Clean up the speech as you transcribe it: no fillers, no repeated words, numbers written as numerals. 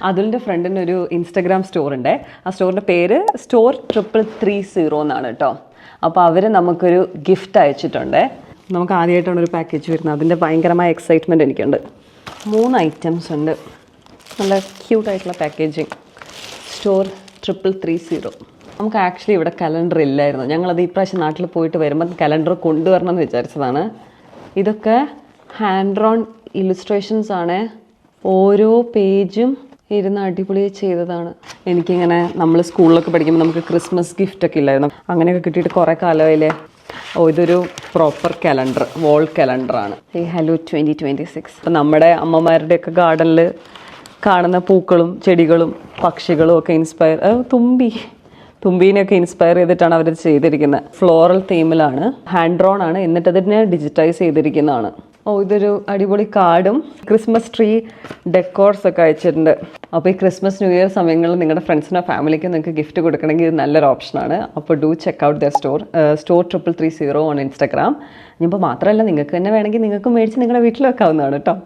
അതുലിൻ്റെ ഫ്രണ്ടിന് ഒരു Instagram store ഉണ്ട്. ആ സ്റ്റോറിൻ്റെ പേര് സ്റ്റോർ 3330 എന്നാണ് കേട്ടോ. അപ്പോൾ അവർ നമുക്കൊരു ഗിഫ്റ്റ് അയച്ചിട്ടുണ്ട്. നമുക്ക് ആദ്യമായിട്ടാണ് ഒരു പാക്കേജ് വരുന്നത്. അതിൻ്റെ ഭയങ്കരമായ എക്സൈറ്റ്മെൻറ്റ് എനിക്കുണ്ട്. 3 ഐറ്റംസ് ഉണ്ട്. നല്ല ക്യൂട്ടായിട്ടുള്ള പാക്കേജിങ്. സ്റ്റോർ 3330. നമുക്ക് ആക്ച്വലി ഇവിടെ കലണ്ടർ ഇല്ലായിരുന്നു. ഞങ്ങളത് ഇപ്രാവശ്യം നാട്ടിൽ പോയിട്ട് വരുമ്പോൾ കലണ്ടർ കൊണ്ടുവരണം എന്ന് വിചാരിച്ചതാണ്. ഇതൊക്കെ ഹാൻഡ് റോൺ ഇല്ലുസ്ട്രേഷൻസ് ആണ്. ഓരോ പേജും ഇരുന്ന് അടിപൊളി ചെയ്തതാണ്. എനിക്കിങ്ങനെ നമ്മൾ സ്കൂളിലൊക്കെ പഠിക്കുമ്പോൾ നമുക്ക് ക്രിസ്മസ് ഗിഫ്റ്റൊക്കെ ഇല്ലായിരുന്നു. അങ്ങനെയൊക്കെ കിട്ടിയിട്ട് കുറേ കാലമായില്ലേ. ഇതൊരു പ്രോപ്പർ കലണ്ടർ, വോൾ കലണ്ടറാണ്. ഈ ഹലോ 2026. അപ്പം നമ്മുടെ അമ്മമാരുടെയൊക്കെ ഗാർഡനിൽ കാണുന്ന പൂക്കളും ചെടികളും പക്ഷികളും ഒക്കെ തുമ്പീനെയൊക്കെ ഇൻസ്പയർ ചെയ്തിട്ടാണ് അവർ ചെയ്തിരിക്കുന്നത്. ഫ്ലോറൽ തീമിലാണ്, ഹാൻഡ് ഡ്രോൺ ആണ്, എന്നിട്ട് അതിനെ ഡിജിറ്റൈസ് ചെയ്തിരിക്കുന്നതാണ്. ഇതൊരു അടിപൊളി കാർഡും ക്രിസ്മസ് ട്രീ ഡെക്കോർസ് ഒക്കെ അയച്ചിട്ടുണ്ട്. അപ്പോൾ ഈ ക്രിസ്മസ് ന്യൂ ഇയർ സമയങ്ങളിൽ നിങ്ങളുടെ ഫ്രണ്ട്സിനോ ഫാമിലിക്കോ നിങ്ങൾക്ക് ഗിഫ്റ്റ് കൊടുക്കണമെങ്കിൽ ഇത് നല്ലൊരു ഓപ്ഷനാണ്. അപ്പോൾ do check out the store 3330 on Instagram. ഇനിയിപ്പോൾ മാത്രമല്ല, നിങ്ങൾക്ക് തന്നെ വേണമെങ്കിൽ നിങ്ങൾക്ക് മേടിച്ച് നിങ്ങളുടെ വീട്ടിൽ വെക്കാവുന്നതാണ് കേട്ടോ.